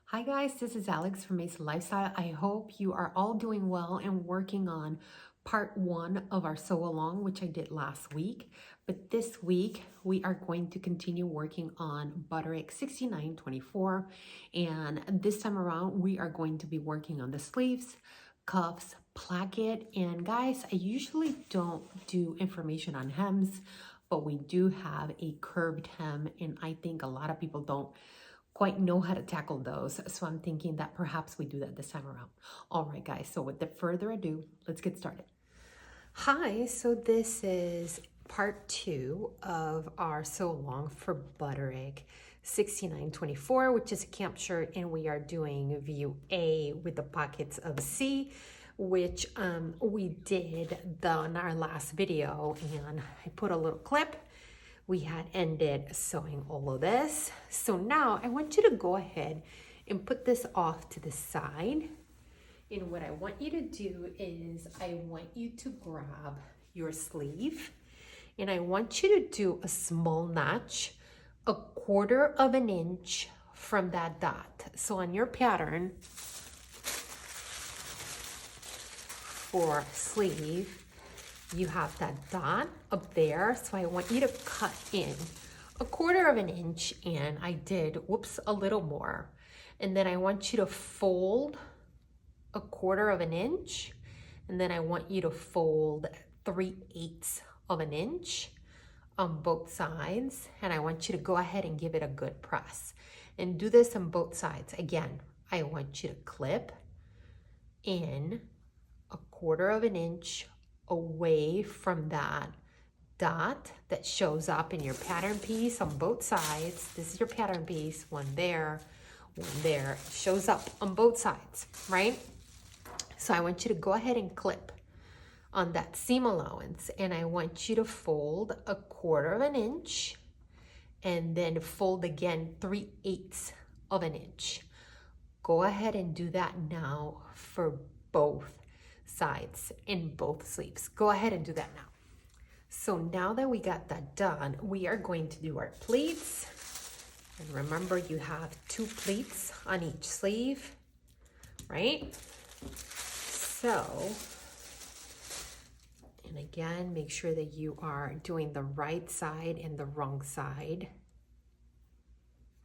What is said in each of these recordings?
Hi guys, this is Alex from Mesa Lifestyle. I hope you are all doing well and working on part one of our sew along, which I did last week. But this week we are going to continue working on Butterick 6924. And this time around, we are going to be working on the sleeves, cuffs, placket. And guys, I usually don't do information on hems, but we do have a curved hem, and I think a lot of people don't quite know how to tackle those. So I'm thinking that perhaps we do that this time around. All right, guys. So without further ado, let's get started. Hi, so this is part two of our sew along for Butterick 6924, which is a camp shirt, and we are doing view A with the pockets of C, which we did on our last video, and I put a little clip. We had ended sewing all of this. So now I want you to go ahead and put this off to the side. And what I want you to do is I want you to grab your sleeve, and I want you to do a small notch, 1/4 of an inch from that dot. So on your pattern for sleeve, you have that dot up there. So I want you to cut in 1/4 of an inch, and I did, whoops, a little more. And then I want you to fold 1/4 of an inch, and then I want you to fold 3/8 of an inch on both sides. And I want you to go ahead and give it a good press. And do this on both sides. Again, I want you to clip in 1/4 of an inch away from that dot that shows up in your pattern piece on both sides. This is your pattern piece, one there, it shows up on both sides, right? So I want you to go ahead and clip on that seam allowance, and I want you to fold 1/4 of an inch, and then fold again 3/8 of an inch. Go ahead and do that now for both sides in both sleeves. Go ahead and do that now. So now that we got that done, we are going to do our pleats. And remember, you have 2 pleats on each sleeve, right? So, and again, make sure that you are doing the right side and the wrong side.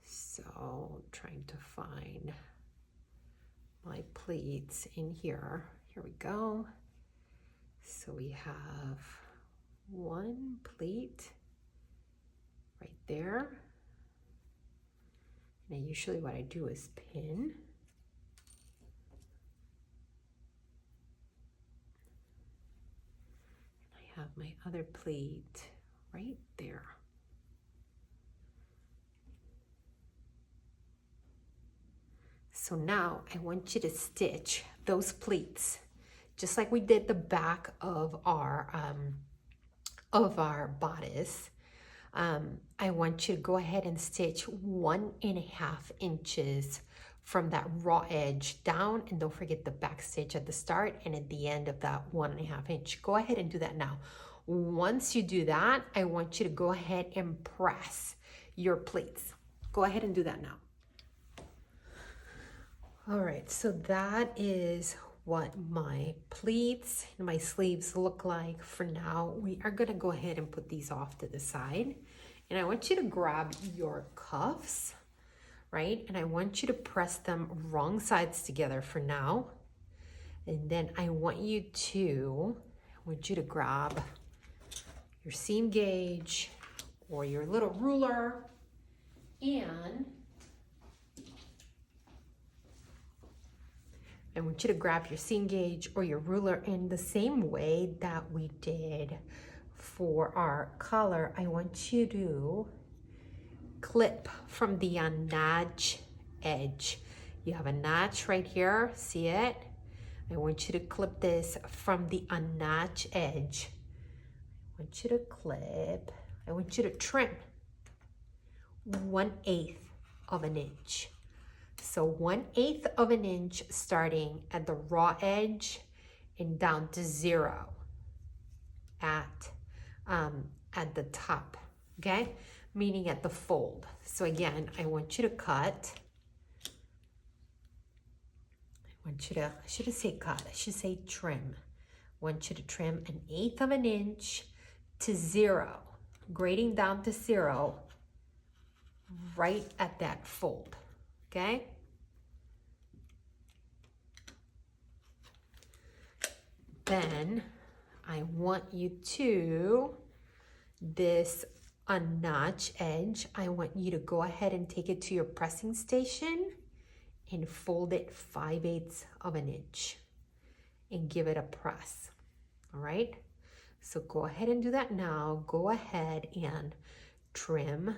So, trying to find my pleats in here. Here we go. So we have 1 pleat right there. And usually what I do is pin. I have my other pleat right there. So now I want you to stitch those pleats just like we did the back of our bodice. I want you to go ahead and stitch 1.5 inches from that raw edge down, and don't forget the back stitch at the start and at the end of that 1.5 inch. Go ahead and do that now. Once you do that, I want you to go ahead and press your pleats. Go ahead and do that now. All right, so that is what my pleats and my sleeves look like for now. We are gonna go ahead and put these off to the side. And I want you to grab your cuffs, right? And I want you to press them wrong sides together for now. And then I want you to grab your seam gauge or your little ruler, and I want you to grab your seam gauge or your ruler in the same way that we did for our collar. I want you to clip from the notch edge. You have a notch right here, see it? I want you to clip this from the notch edge. I want you to clip, I want you to trim 1/8 of an inch. So 1/8 of an inch starting at the raw edge and down to 0 at the top, okay? Meaning at the fold. So again, I want you to cut want you to, I shouldn't say cut, I should say trim. I want you to trim 1/8 of an inch to 0, grading down to 0, right at that fold, okay? Then I want you to, this notch edge, I want you to go ahead and take it to your pressing station and fold it 5/8 of an inch and give it a press, all right? So go ahead and do that now. Go ahead and trim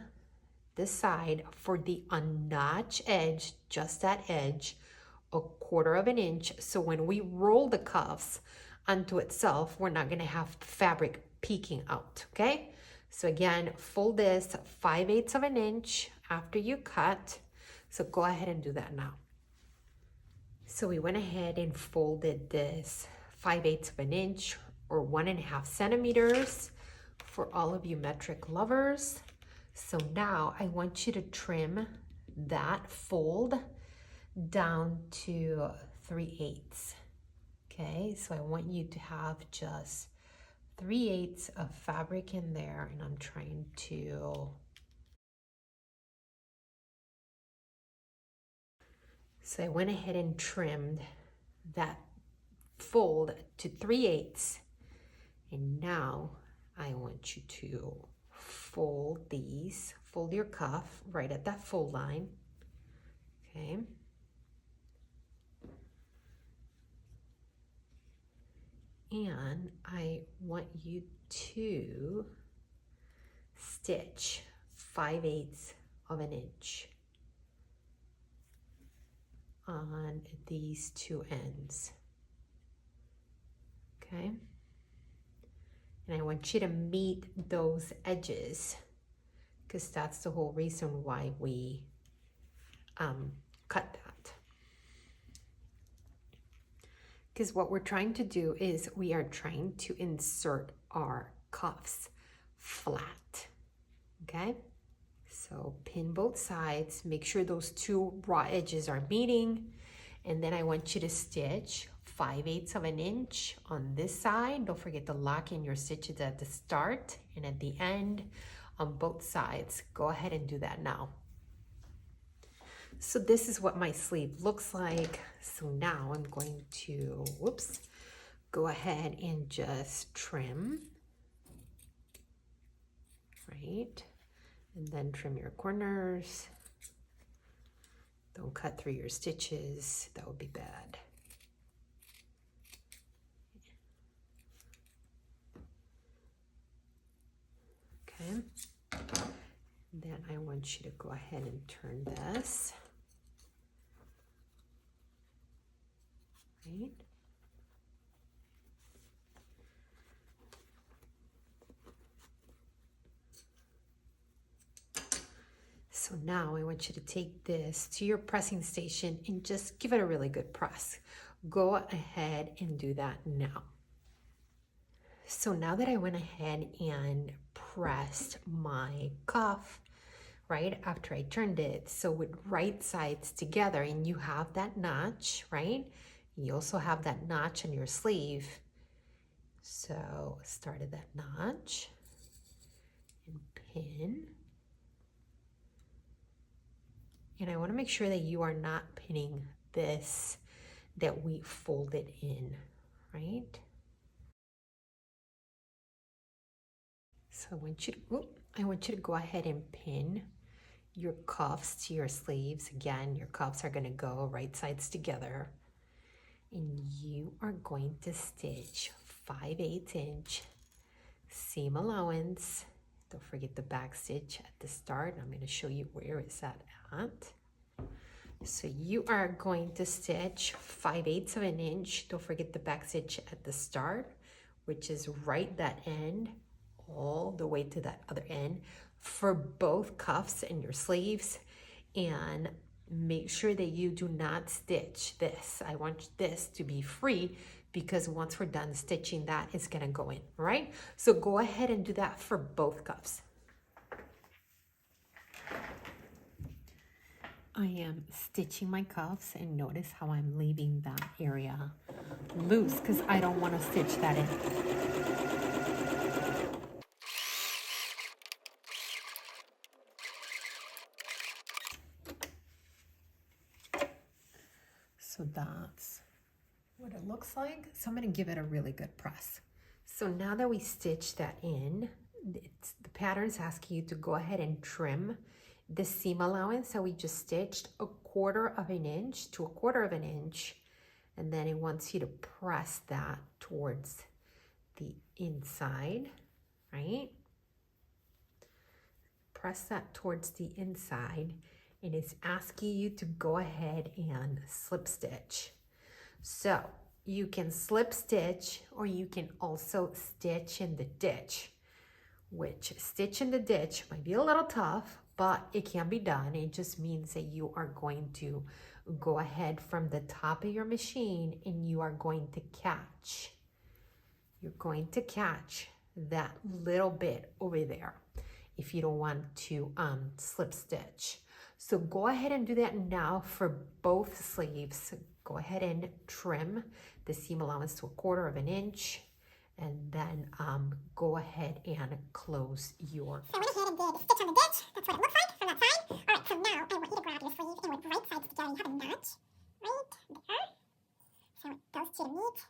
this side for the unnotched edge, just that edge, 1/4 of an inch. So when we roll the cuffs onto itself, we're not gonna have fabric peeking out, okay? So again, fold this 5/8 of an inch after you cut. So go ahead and do that now. So we went ahead and folded this 5/8 of an inch or 1.5 centimeters for all of you metric lovers. So now I want you to trim that fold down to 3/8. Okay, so I want you to have just 3/8 of fabric in there, and I'm trying to, so I went ahead and trimmed that fold to 3/8, and now I want you to fold these, fold your cuff right at that fold line, okay? And I want you to stitch 5/8 of an inch on these two ends, okay? And I want you to meet those edges because that's the whole reason why we cut that. Because what we're trying to do is we are trying to insert our cuffs flat, okay? So pin both sides, make sure those two raw edges are meeting, and then I want you to stitch 5/8 of an inch on this side. Don't forget to lock in your stitches at the start and at the end on both sides. Go ahead and do that now. So this is what my sleeve looks like. So now I'm going to, go ahead and just trim, right? And then trim your corners. Don't cut through your stitches, that would be bad. Okay, then I want you to go ahead and turn this, right? So now I want you to take this to your pressing station and just give it a really good press. Go ahead and do that now. So now that I went ahead and pressed my cuff, right, after I turned it, so with right sides together, and you have that notch, right? You also have that notch on your sleeve. So started that notch and pin. And I want to make sure that you are not pinning this that we folded in, right? So I want you to go ahead and pin your cuffs to your sleeves. Again, your cuffs are going to go right sides together. And you are going to stitch 5/8 inch seam allowance. Don't forget the back stitch at the start. I'm going to show you where it's at. So you are going to stitch 5/8 of an inch. Don't forget the back stitch at the start, which is right that end all the way to that other end for both cuffs and your sleeves. And make sure that you do not stitch this. I want this to be free because once we're done stitching that, it's gonna go in, right? So go ahead and do that for both cuffs. I am stitching my cuffs, and notice how I'm leaving that area loose because I don't want to stitch that in. So that's what it looks like. So I'm going to give it a really good press. So now that we stitched that in, the pattern's asking you to go ahead and trim the seam allowance that we just stitched 1/4 of an inch to 1/4 of an inch, and then it wants you to press that towards the inside, right? Press that towards the inside, and it's asking you to go ahead and slip stitch. So you can slip stitch, or you can also stitch in the ditch, which stitch in the ditch might be a little tough, but it can be done. It just means that you are going to go ahead from the top of your machine and you are going to catch. You're going to catch that little bit over there if you don't want to slip stitch. So go ahead and do that now for both sleeves. Go ahead and trim the seam allowance to 1/4 of an inch, and then go ahead and close your. So I went ahead and did stitch on the ditch. That's what it looks like from that side. All right, so now I want you to grab your sleeve and with right sides together, you have a notch right there. So those two meet.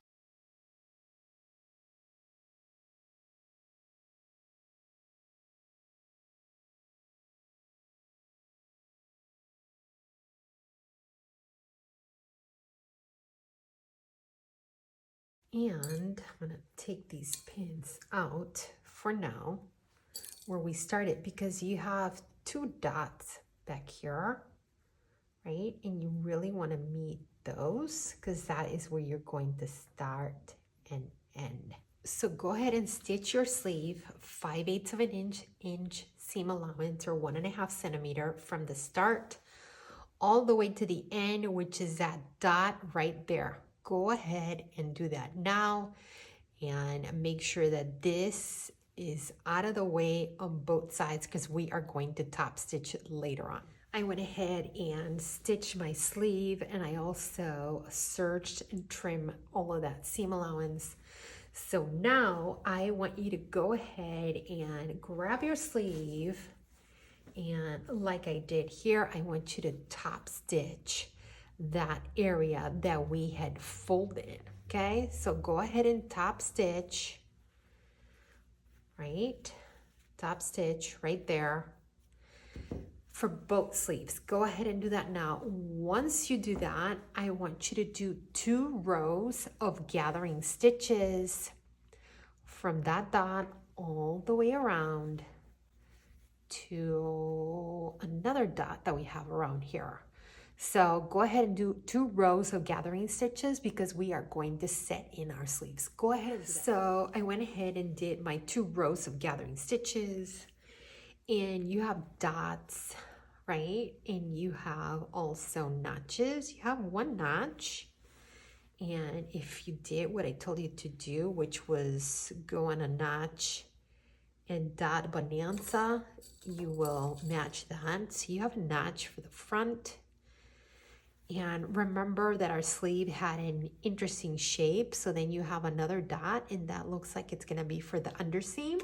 And I'm gonna take these pins out for now where we started, because you have 2 dots back here, right? And you really want to meet those because that is where you're going to start and end. So go ahead and stitch your sleeve 5/8 of an inch seam allowance, or 1.5 centimeter from the start all the way to the end, which is that dot right there. Go ahead and do that now, and make sure that this is out of the way on both sides because we are going to top stitch it later on. I went ahead and stitched my sleeve, and I also serged and trimmed all of that seam allowance. So now I want you to go ahead and grab your sleeve, and like I did here, I want you to top stitch that area that we had folded. Okay, so go ahead and top stitch, right? Top stitch right there for both sleeves. Go ahead and do that now. Once you do that, I want you to do 2 rows of gathering stitches from that dot all the way around to another dot that we have around here. So go ahead and do 2 rows of gathering stitches because we are going to set in our sleeves. Go ahead and do that. So I went ahead and did my 2 rows of gathering stitches, and you have dots, right? And you have also notches. You have 1 notch. And if you did what I told you to do, which was go on a notch and dot bonanza, you will match that. So you have a notch for the front. And remember that our sleeve had an interesting shape. So then you have another dot, and that looks like it's gonna be for the underseam.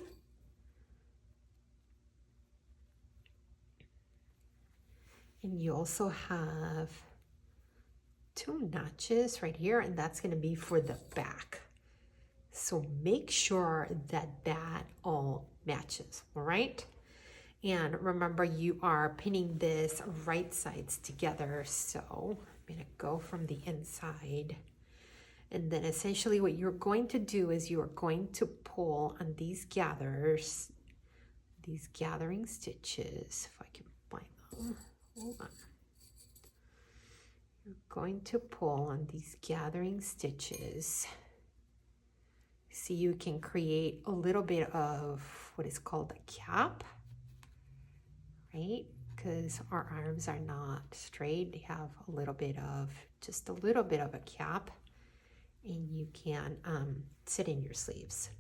And you also have 2 notches right here, and that's gonna be for the back. So make sure that that all matches, all right? And remember, you are pinning this right sides together. So I'm gonna go from the inside. And then essentially what you're going to do is you're going to pull on these gathers, these gathering stitches, if I can find them. Hold on. You're going to pull on these gathering stitches. See, you can create a little bit of what is called a cap, right? Because our arms are not straight. They have a little bit of, just a little bit of a cap, and you can sit in your sleeves.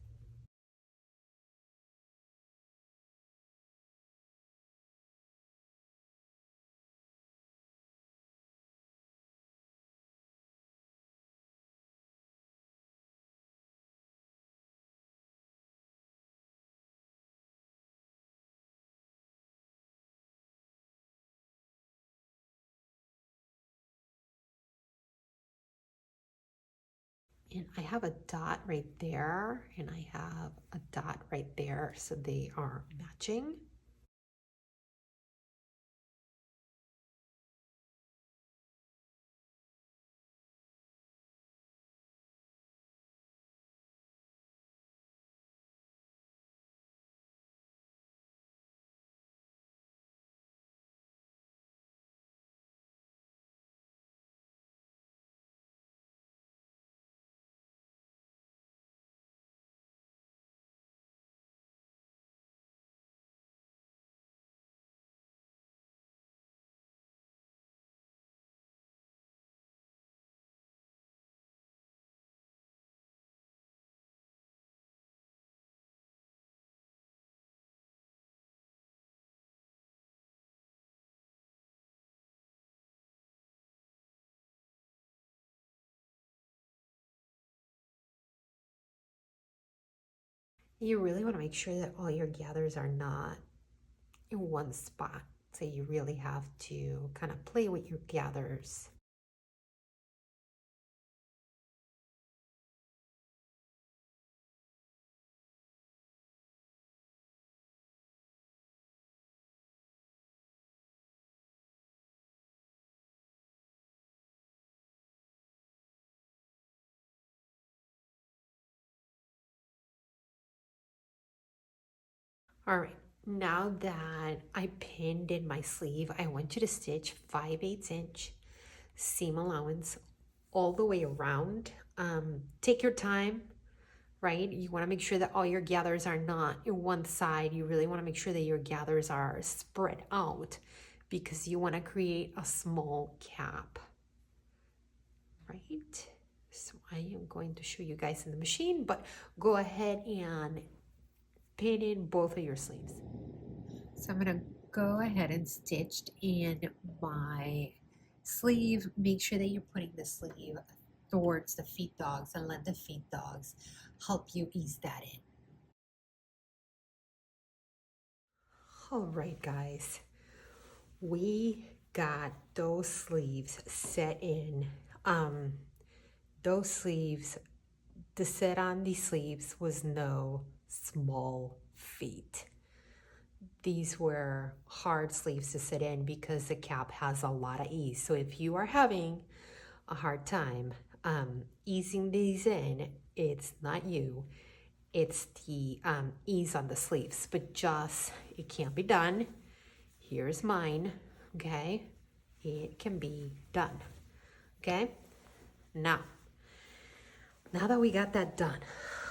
And I have a dot right there, and I have a dot right there, so they are matching. You really want to make sure that all your gathers are not in one spot. So you really have to kind of play with your gathers. All right, now that I pinned in my sleeve, I want you to stitch 5/8 inch seam allowance all the way around. Take your time, right? You want to make sure that all your gathers are not in one side. You really want to make sure that your gathers are spread out because you want to create a small cap, right? So I am going to show you guys in the machine, but go ahead and pin in both of your sleeves. So I'm gonna go ahead and stitch in my sleeve. Make sure that you're putting the sleeve towards the feed dogs and let the feed dogs help you ease that in. All right, guys, we got those sleeves set in. Those sleeves, the set on these sleeves was no small feat. These were hard sleeves to sit in because the cap has a lot of ease. So if you are having a hard time easing these in, it's not you, it's the ease on the sleeves. But just, it can't be done. Here's mine, okay? It can be done, okay? Now that we got that done,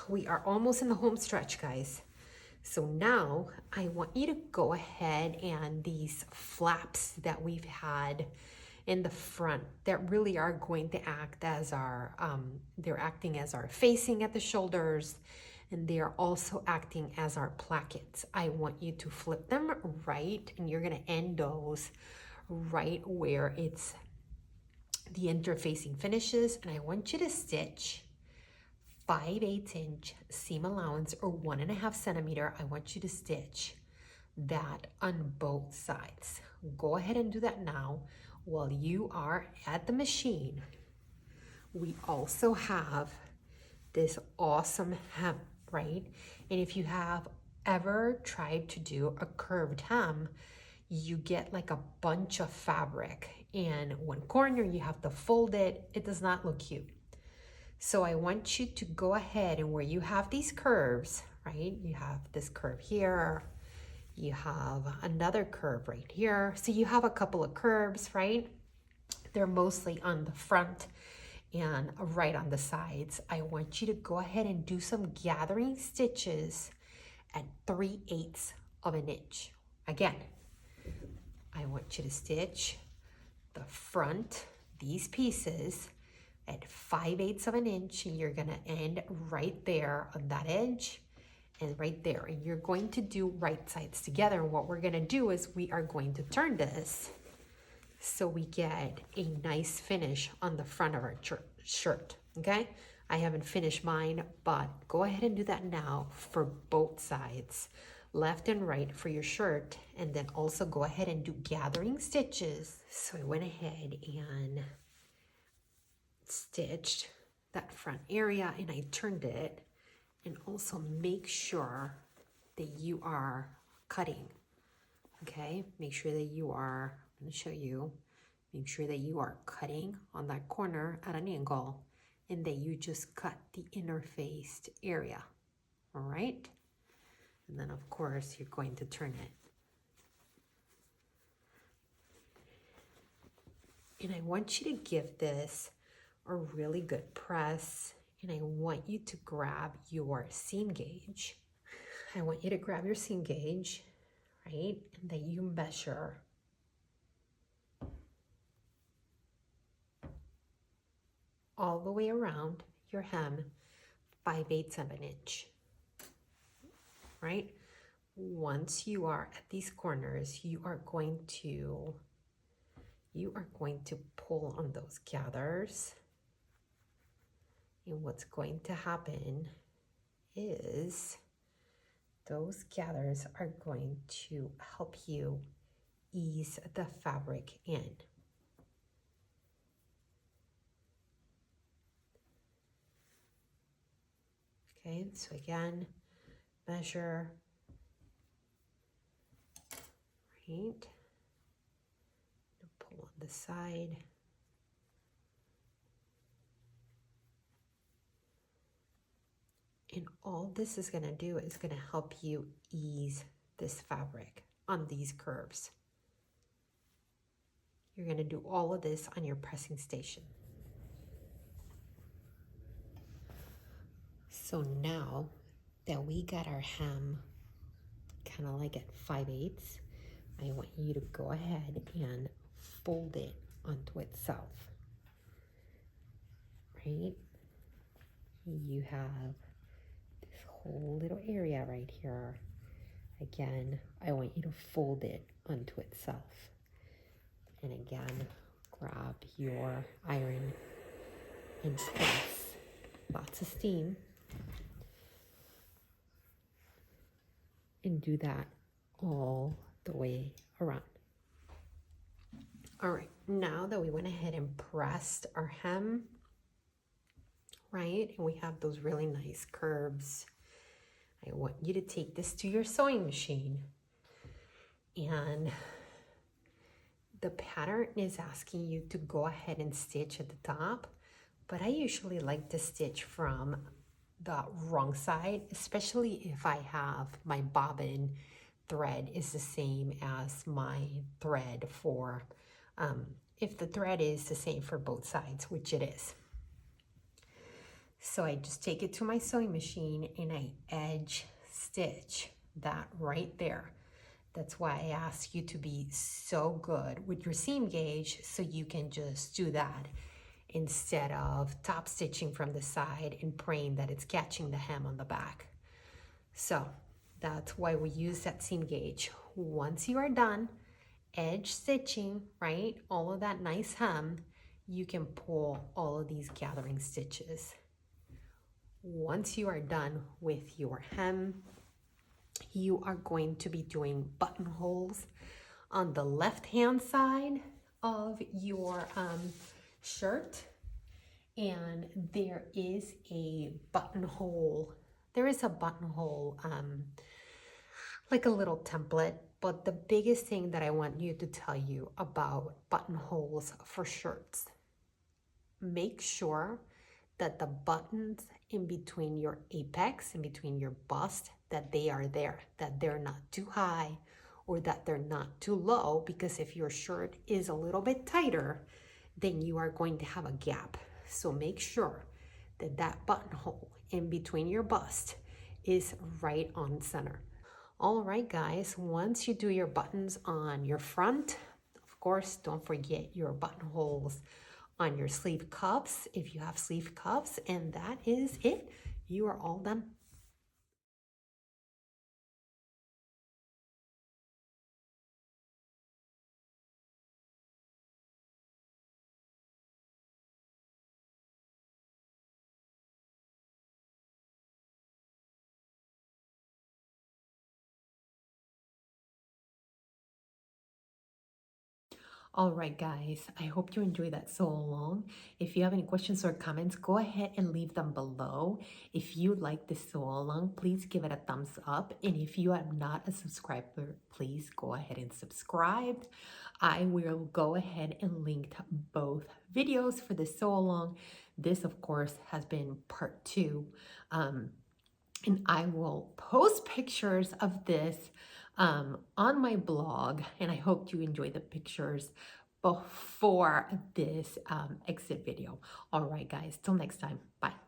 we are almost in the home stretch, guys. So now I want you to go ahead and these flaps that we've had in the front that really are going to act as our, they're acting as our facing at the shoulders, and they are also acting as our plackets. I want you to flip them right, and you're gonna end those right where it's the interfacing finishes, and I want you to stitch 5/8 inch seam allowance or 1.5 centimeter. I want you to stitch that on both sides. Go ahead and do that now while you are at the machine. We also have this awesome hem, right? And if you have ever tried to do a curved hem, you get like a bunch of fabric, and one corner you have to fold it. It does not look cute. So I want you to go ahead and where you have these curves, right? You have this curve here, you have another curve right here. So you have a couple of curves, right? They're mostly on the front and right on the sides. I want you to go ahead and do some gathering stitches at 3/8 of an inch. Again, I want you to stitch the front, these pieces, at 5/8 of an inch, and you're gonna end right there on that edge and right there. And you're going to do right sides together. And what we're gonna do is we are going to turn this so we get a nice finish on the front of our shirt, okay? I haven't finished mine, but go ahead and do that now for both sides, left and right for your shirt, and then also go ahead and do gathering stitches. So I went ahead and stitched that front area and I turned it. And also make sure that you are cutting, okay? Make sure that you are, I'm gonna show you, make sure that you are cutting on that corner at an angle and that you just cut the interfaced area, all right? And then of course you're going to turn it. And I want you to give this a really good press, and I want you to grab your seam gauge. I want you to grab your seam gauge, right? And that you measure all the way around your hem 5/8 of an inch, right? Once you are at these corners, you are going to pull on those gathers. And what's going to happen is those gathers are going to help you ease the fabric in. Okay, so again, measure, right? Pull on the side. And all this is gonna do is gonna help you ease this fabric on these curves. You're gonna do all of this on your pressing station. So now that we got our hem kind of like at 5/8, I want you to go ahead and fold it onto itself, right? You have this whole little area right here. Again, I want you to fold it onto itself. And again, grab your iron and press. Lots of steam. And do that all the way around. All right, now that we went ahead and pressed our hem, right, and we have those really nice curves, I want you to take this to your sewing machine. And the pattern is asking you to go ahead and stitch at the top, but I usually like to stitch from the wrong side, especially if I have my bobbin thread is the same as my thread for, if the thread is the same for both sides, which it is. So I just take it to my sewing machine and I edge stitch that right there. That's why I ask you to be so good with your seam gauge so you can just do that instead of top stitching from the side and praying that it's catching the hem on the back. So that's why we use that seam gauge. Once you are done edge stitching, right, all of that nice hem, you can pull all of these gathering stitches. Once you are done with your hem, you are going to be doing buttonholes on the left hand side of your shirt, and there is a buttonhole like a little template. But the biggest thing that I want you to tell you about buttonholes for shirts, make sure that the buttons in between your apex, in between your bust, that they are there, that they're not too high or that they're not too low, because if your shirt is a little bit tighter, then you are going to have a gap. So make sure that that buttonhole in between your bust is right on center. All right, guys, once you do your buttons on your front, of course, don't forget your buttonholes on your sleeve cuffs if you have sleeve cuffs, and that is it. You are all done. All right, guys, I hope you enjoyed that sew along. If you have any questions or comments, go ahead and leave them below. If you like this sew along, please give it a thumbs up. And if you are not a subscriber, please go ahead and subscribe. I will go ahead and link both videos for the sew along. This, of course, has been part 2. And I will post pictures of this on my blog, and I hope you enjoy the pictures before this exit video. All right, guys, till next time. Bye.